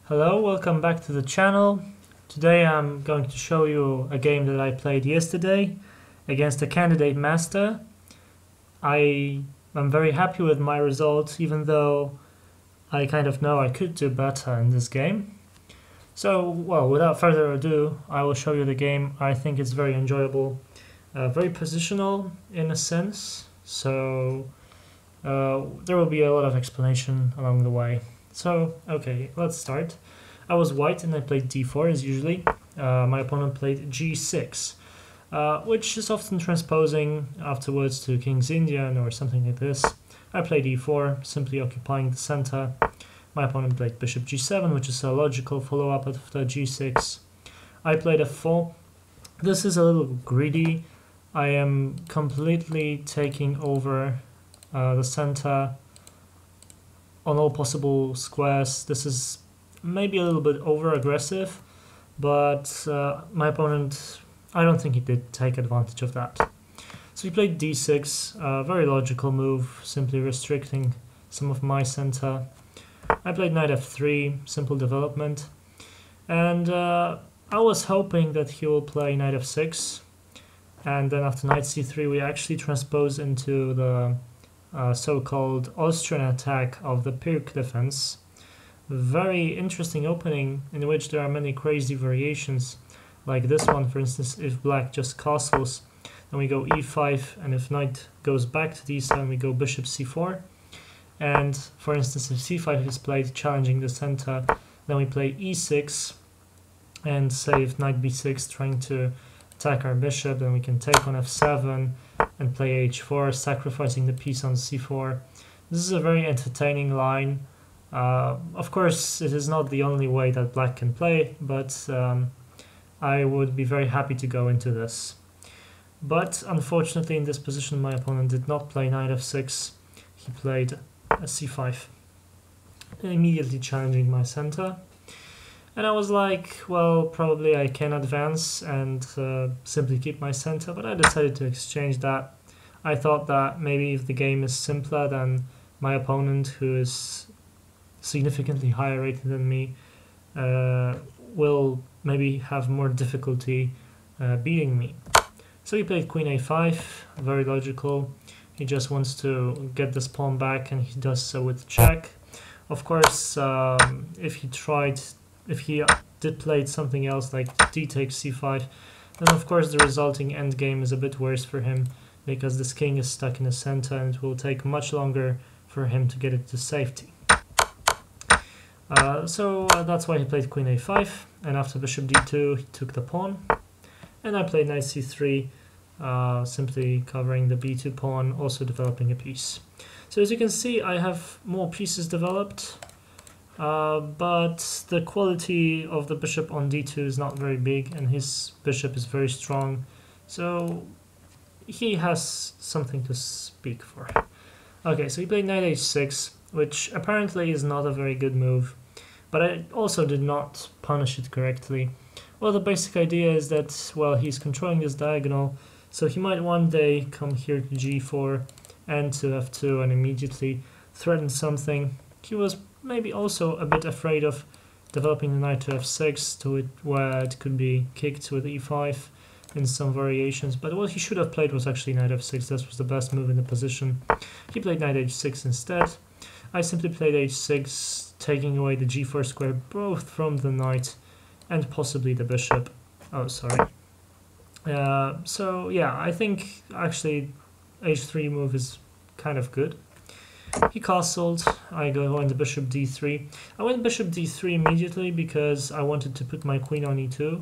Hello, welcome back to the channel. Today I'm going to show you a game that I played yesterday against a candidate master. I am very happy with my result, even though I kind of know I could do better in this game. So, well, without further ado, I will show you the game. I think it's very enjoyable, very positional in a sense, so there will be a lot of explanation along the way. So, okay, let's start. I was white and I played d4 as usually. My opponent played g6, which is often transposing afterwards to King's Indian or something like this. I played e4, simply occupying the center. My opponent played bishop g7, which is a logical follow-up of the g6. I played f4. This is a little greedy. I am completely taking over the center on all possible squares. This is maybe a little bit over aggressive, but my opponent, I don't think he did take advantage of that. So he played d6, a very logical move, simply restricting some of my center. I played knight f3, simple development, and I was hoping that he will play knight f6, and then after knight c3 we actually transpose into the so-called Austrian attack of the Pirc defense. Very interesting opening in which there are many crazy variations, like this one, for instance. If black just castles, then we go e5, and if knight goes back to d7 we go bishop c4, and for instance if c5 is played challenging the center, then we play e6, and say if knight b6 trying to attack our bishop, then we can take on f7 and play h4, sacrificing the piece on c4. This is a very entertaining line. Of course, it is not the only way that black can play, but I would be very happy to go into this. But unfortunately, in this position, my opponent did not play knight f6. He played a c5, immediately challenging my center. And I was like, well, probably I can advance and simply keep my center, but I decided to exchange that. I thought that maybe if the game is simpler, then my opponent, who is significantly higher rated than me, will maybe have more difficulty beating me. So he played queen a5, very logical. He just wants to get this pawn back, and he does so with check. Of course, if he did play something else like d takes c5, then of course the resulting endgame is a bit worse for him, because this king is stuck in the center and it will take much longer for him to get it to safety. So that's why he played queen a5, and after bishop d2 he took the pawn, and I played knight c3, simply covering the b2 pawn, also developing a piece. So as you can see, I have more pieces developed. But the quality of the bishop on d2 is not very big, and his bishop is very strong, so he has something to speak for. Okay, so he played knight h6, which apparently is not a very good move, but I also did not punish it correctly. Well, the basic idea is that, well, he's controlling this diagonal, so he might one day come here to g4 and to f2 and immediately threaten something. He was maybe also a bit afraid of developing the knight to f6 to it, where it could be kicked with e5 in some variations, but what he should have played was actually knight f6. This was the best move in the position. He played knight h6 instead. I simply played h6, taking away the g4 square both from the knight and possibly the bishop. Oh, sorry. So yeah, I think actually h3 move is kind of good. He castled. I went to bishop d3. I went bishop d3 immediately because I wanted to put my queen on e2,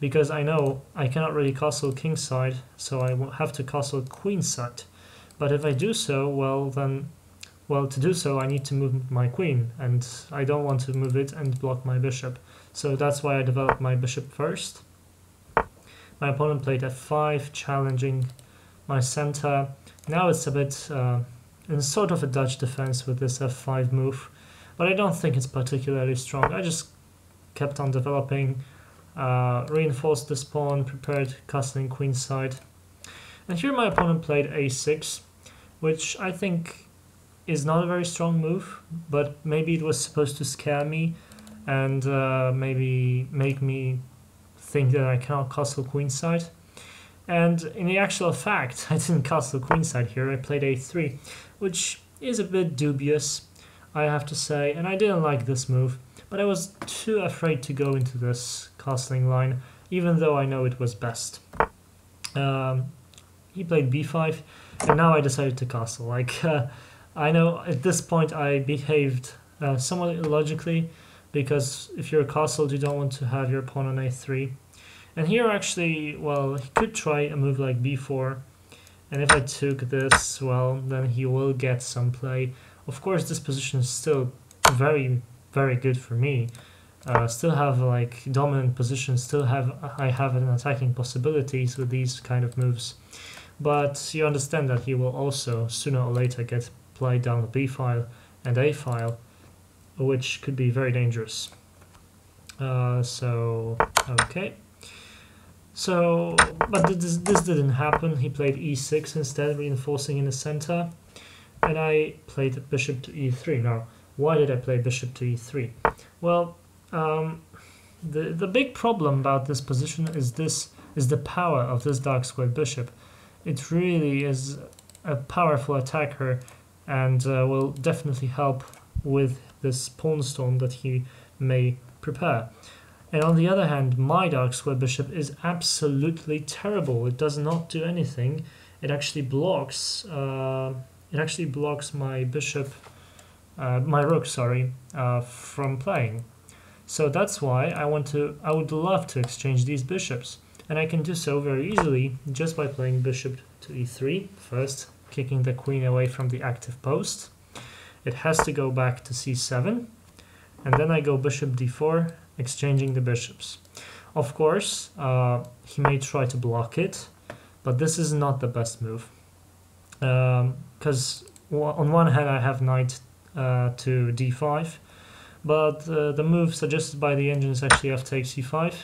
because I know I cannot really castle kingside, so I will have to castle queenside. But if I do so, well, to do so I need to move my queen, and I don't want to move it and block my bishop. So that's why I developed my bishop first. My opponent played f5, challenging my center. Now it's a bit in sort of a Dutch defense with this f5 move, but I don't think it's particularly strong. I just kept on developing, reinforced this pawn, prepared castling queenside. And here my opponent played a6, which I think is not a very strong move, but maybe it was supposed to scare me and maybe make me think that I cannot castle queenside. And in the actual fact, I didn't castle queenside here, I played a3, which is a bit dubious, I have to say, and I didn't like this move, but I was too afraid to go into this castling line, even though I know it was best. He played b5, and now I decided to castle. I know at this point I behaved somewhat illogically, because if you're castled, you don't want to have your pawn on a3. And here actually, well, he could try a move like b4, and if I took this, well, then he will get some play. Of course, this position is still very, very good for me. Still have like dominant position, I have an attacking possibilities with these kind of moves. But you understand that he will also sooner or later get played down the b file and a file, which could be very dangerous. Okay. So, but this didn't happen. He played e6 instead, reinforcing in the center, and I played bishop to e3. Now, why did I play bishop to e3? Well, the big problem about this position is the power of this dark squared bishop. It really is a powerful attacker, and will definitely help with this pawn storm that he may prepare. And on the other hand, my dark square bishop is absolutely terrible. It does not do anything. It actually blocks. My bishop, my rook, sorry, from playing. So that's why I would love to exchange these bishops, and I can do so very easily just by playing bishop to e3 first, kicking the queen away from the active post. It has to go back to c7, and then I go bishop d4, exchanging the bishops. Of course, he may try to block it, but this is not the best move, because on one hand I have knight to d5, but the move suggested by the engine is actually f takes e5,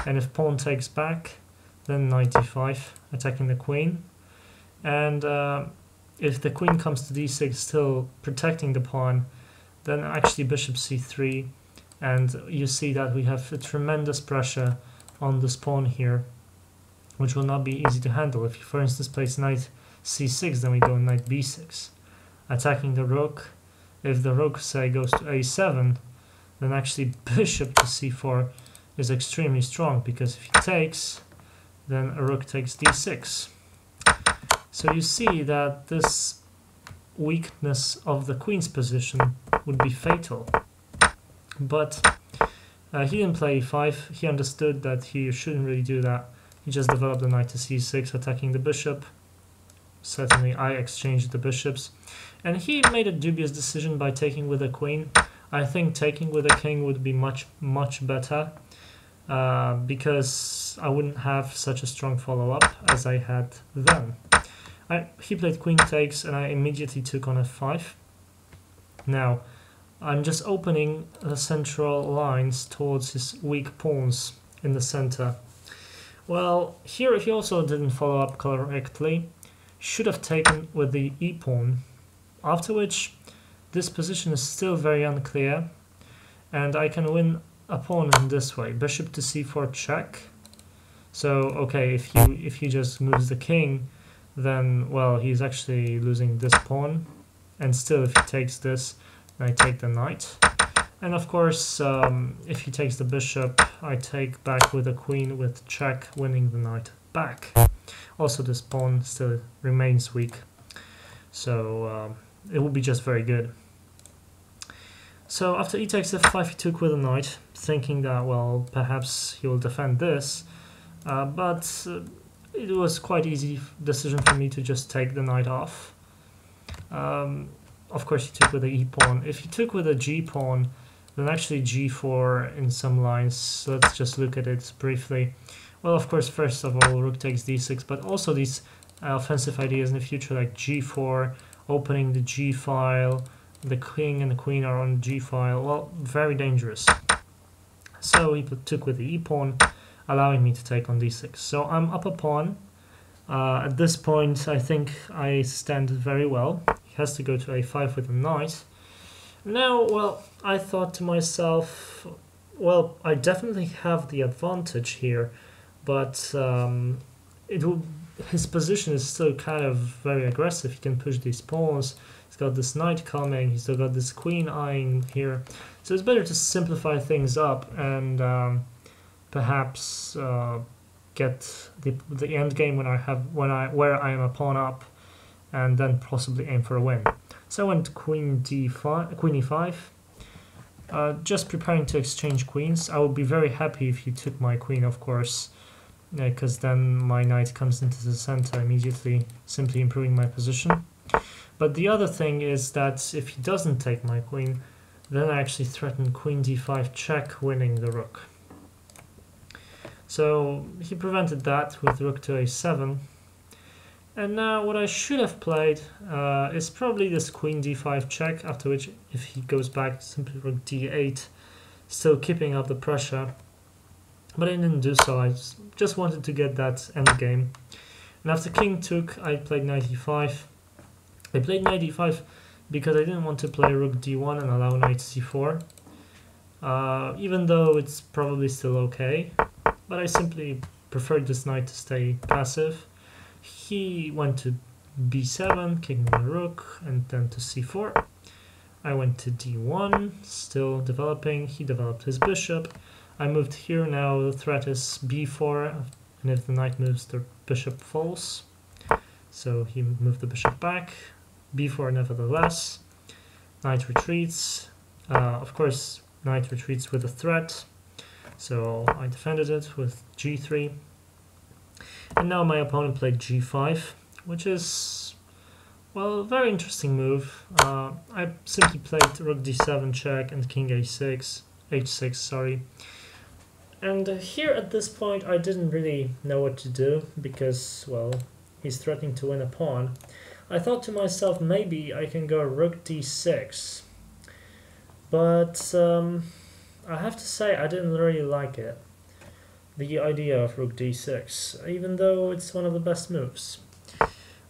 and if pawn takes back, then knight d5, attacking the queen, and if the queen comes to d6, still protecting the pawn, then actually bishop c3, and you see that we have a tremendous pressure on this pawn here, which will not be easy to handle. If you, for instance, place knight c6, then we go knight b6, attacking the rook. If the rook, say, goes to a7, then actually bishop to c4 is extremely strong, because if he takes, then a rook takes d6. So you see that this weakness of the queen's position would be fatal. But he didn't play e5. He understood that he shouldn't really do that. He just developed the knight to c6, attacking the bishop. Certainly I exchanged the bishops, and he made a dubious decision by taking with the queen. I think taking with the king would be much better, because I wouldn't have such a strong follow-up as I had then. He played queen takes, and I immediately took on f5. Now I'm just opening the central lines towards his weak pawns in the center. Well, here if he also didn't follow up correctly, should have taken with the e-pawn, after which this position is still very unclear, and I can win a pawn in this way. Bishop to c4 check. So okay, if he just moves the king, then well, he's actually losing this pawn, and still if he takes this, I take the knight, and of course if he takes the bishop, I take back with the queen with check, winning the knight back. Also this pawn still remains weak, so it will be just very good. So after e takes f5, he took with a knight, thinking that well, perhaps he will defend this, but it was quite easy decision for me to just take the knight off. Of course he took with the e-pawn. If he took with a g-pawn, then actually g4 in some lines. Let's just look at it briefly. Well, of course, first of all, rook takes d6, but also these offensive ideas in the future, like g4, opening the g file, the king and the queen are on g file. Well, very dangerous. So he took with the e-pawn, allowing me to take on d6. So I'm up a pawn. At this point, I think I stand very well. He has to go to a5 with a knight, Now, well, I thought to myself, well, I definitely have the advantage here, but it will, his position is still kind of very aggressive. He can push these pawns. He's got this knight coming. He's still got this queen eyeing here. So it's better to simplify things up and perhaps get the end game where I am a pawn up, and then possibly aim for a win. So I went queen e5, just preparing to exchange queens. I would be very happy if he took my queen, of course, because then my knight comes into the center immediately, simply improving my position. But the other thing is that if he doesn't take my queen, then I actually threaten queen d5 check, winning the rook. So he prevented that with rook to a7. And now what I should have played is probably this queen d5 check, after which if he goes back, simply rook d8, still keeping up the pressure. But I didn't do so, I just wanted to get that endgame. And after king took, I played knight e5. I played knight e5 because I didn't want to play rook d1 and allow knight c4. Even though it's probably still okay, but I simply preferred this knight to stay passive. He went to b7, kicking the rook, and then to c4. I went to d1, still developing. He developed his bishop. I moved here. Now the threat is b4, and if the knight moves, the bishop falls. So he moved the bishop back. b4 nevertheless. Knight retreats. Of course, knight retreats with a threat. So I defended it with g3. And now my opponent played g5, which is, well, a very interesting move. I simply played rook d7 check and king h6, sorry. And here at this point I didn't really know what to do because, well, he's threatening to win a pawn. I thought to myself, maybe I can go rook d6. But I have to say I didn't really like it. The idea of rook d6, even though it's one of the best moves.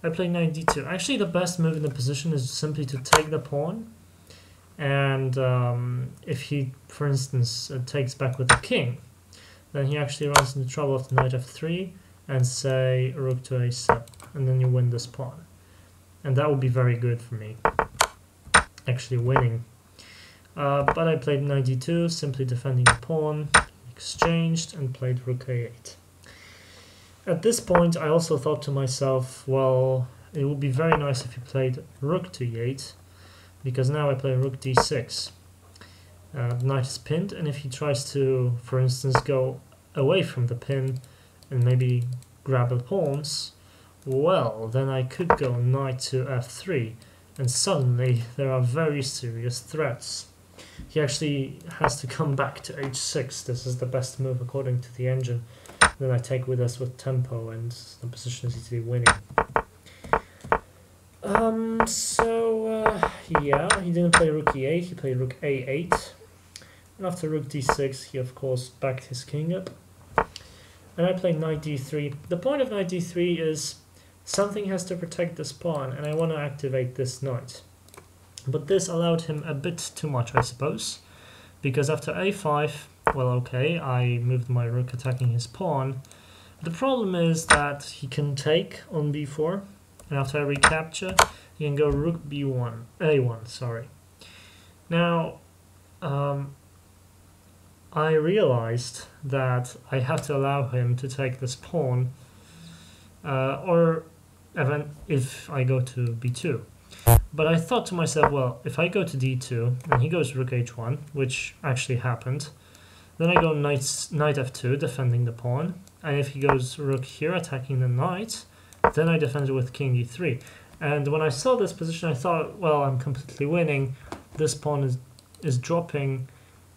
I play knight d2. Actually, the best move in the position is simply to take the pawn, and if he, for instance, takes back with the king, then he actually runs into trouble of the knight f3 and say rook to a7, and then you win this pawn. And that would be very good for me, actually winning. But I played knight d2, simply defending the pawn, exchanged, and played rook a8. At this point I also thought to myself, well, it would be very nice if he played rook to e8, because now I play rook d6. The knight is pinned, and if he tries to, for instance, go away from the pin and maybe grab the pawns, well, then I could go knight to f3, and suddenly there are very serious threats. He actually has to come back to h6. This is the best move according to the engine. Then I take with us with tempo, and the position is easily winning. Yeah, he didn't play rook e8, he played rook a8. And after rook d6, he of course backed his king up. And I played knight d3. The point of knight d3 is something has to protect this pawn, and I want to activate this knight. But this allowed him a bit too much, I suppose, because after a5, well, okay, I moved my rook attacking his pawn. The problem is that he can take on b4, and after I recapture, he can go rook b1, a1, sorry. Now, I realized that I have to allow him to take this pawn, or even if I go to b2. But I thought to myself, well, if I go to d2 and he goes rook h1, which actually happened, then I go knight f2, defending the pawn, and if he goes rook here, attacking the knight, then I defend it with king d3. And when I saw this position, I thought, well, I'm completely winning. This pawn is dropping,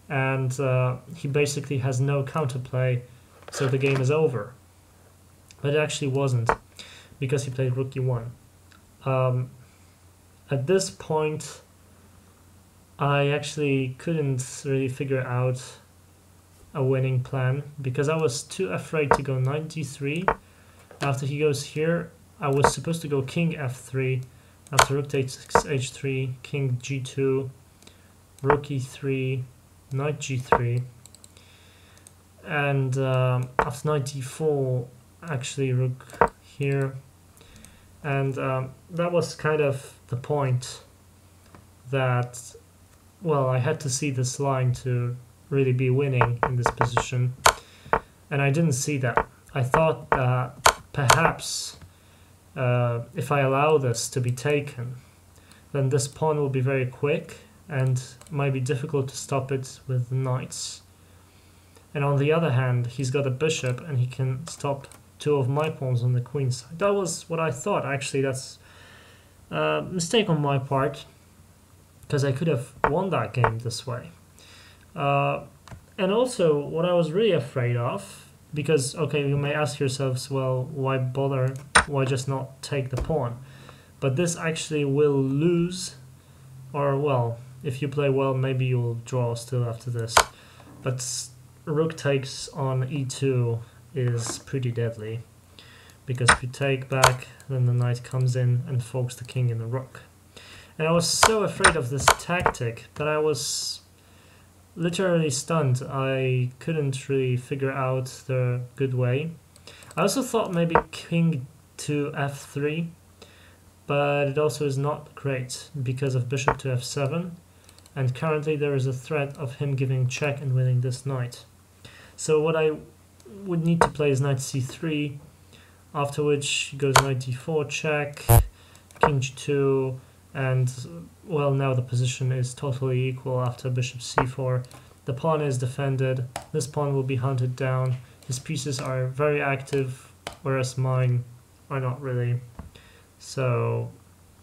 and he basically has no counterplay, so the game is over. But it actually wasn't, because he played rook e1. At this point, I actually couldn't really figure out a winning plan, because I was too afraid to go knight d3. After he goes here, I was supposed to go king f3. After rook takes h3, king g2, rook e3, knight g3, and after knight d4, actually rook here, and that was kind of the point that, well, I had to see this line to really be winning in this position, and I didn't see that. I thought that perhaps if I allow this to be taken, then this pawn will be very quick and might be difficult to stop it with the knights. And on the other hand, he's got a bishop and he can stop two of my pawns on the queen side. That was what I thought. Actually, that's a mistake on my part, because I could have won that game this way. And also, what I was really afraid of, because, okay, you may ask yourselves, well, why bother? Why just not take the pawn? But this actually will lose, or, well, if you play well, maybe you'll draw still after this. But rook takes on e2 is pretty deadly, because if you take back, then the knight comes in and forks the king and the rook. And I was so afraid of this tactic that I was literally stunned. I couldn't really figure out the good way. I also thought maybe king to f3, but it also is not great because of bishop to f7, and currently there is a threat of him giving check and winning this knight. So what I would need to play is knight c3, after which goes knight d4 check, king g2, and, well, now the position is totally equal after bishop c4. The pawn is defended, this pawn will be hunted down, his pieces are very active, whereas mine are not really. So,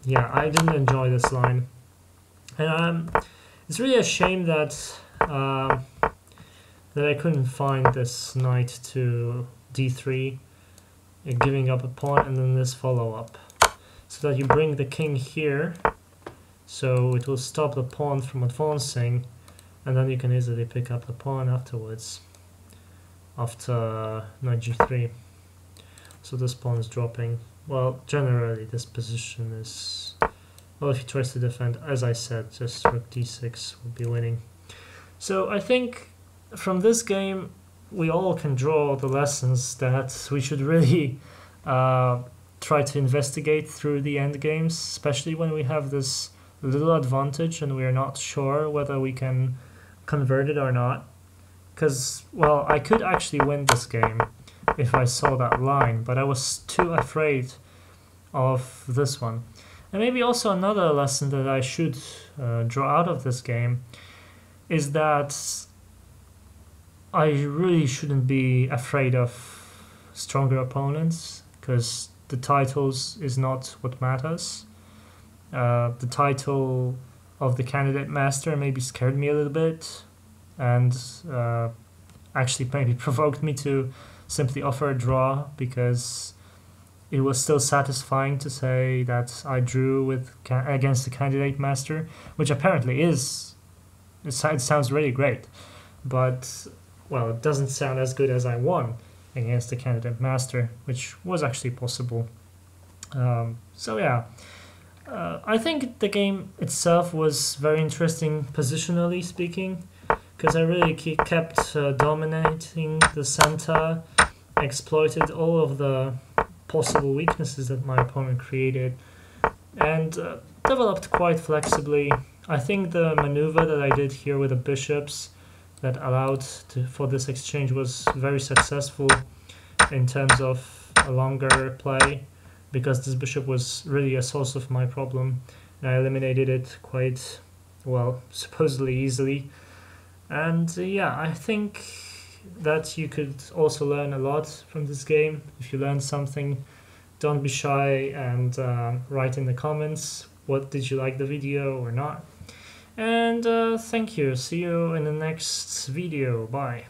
yeah, I didn't enjoy this line. And it's really a shame that that I couldn't find this knight to d3, giving up a pawn, and then this follow-up. So that you bring the king here, so it will stop the pawn from advancing, and then you can easily pick up the pawn afterwards, after knight g3. So this pawn is dropping. Well, generally this position is, well, if he tries to defend, as I said, just rook d6 will be winning. So I think from this game we all can draw the lessons that we should really try to investigate through the end games, especially when we have this little advantage and we're not sure whether we can convert it or not. Because, well, I could actually win this game if I saw that line, but I was too afraid of this one. And maybe also another lesson that I should draw out of this game is that I really shouldn't be afraid of stronger opponents, because the titles is not what matters. The title of the Candidate Master maybe scared me a little bit, and actually maybe provoked me to simply offer a draw, because it was still satisfying to say that I drew with against the Candidate Master, which apparently is. It sounds really great, but, well, it doesn't sound as good as I won against the Candidate Master, which was actually possible. So yeah, I think the game itself was very interesting positionally speaking, because I really kept dominating the center, exploited all of the possible weaknesses that my opponent created, and developed quite flexibly. I think the maneuver that I did here with the bishops that allowed for this exchange was very successful in terms of a longer play, because this bishop was really a source of my problem, and I eliminated it quite, well, supposedly easily. And yeah, I think that you could also learn a lot from this game. If you learned something, don't be shy and write in the comments what did you like the video or not. And thank you. See you in the next video. Bye.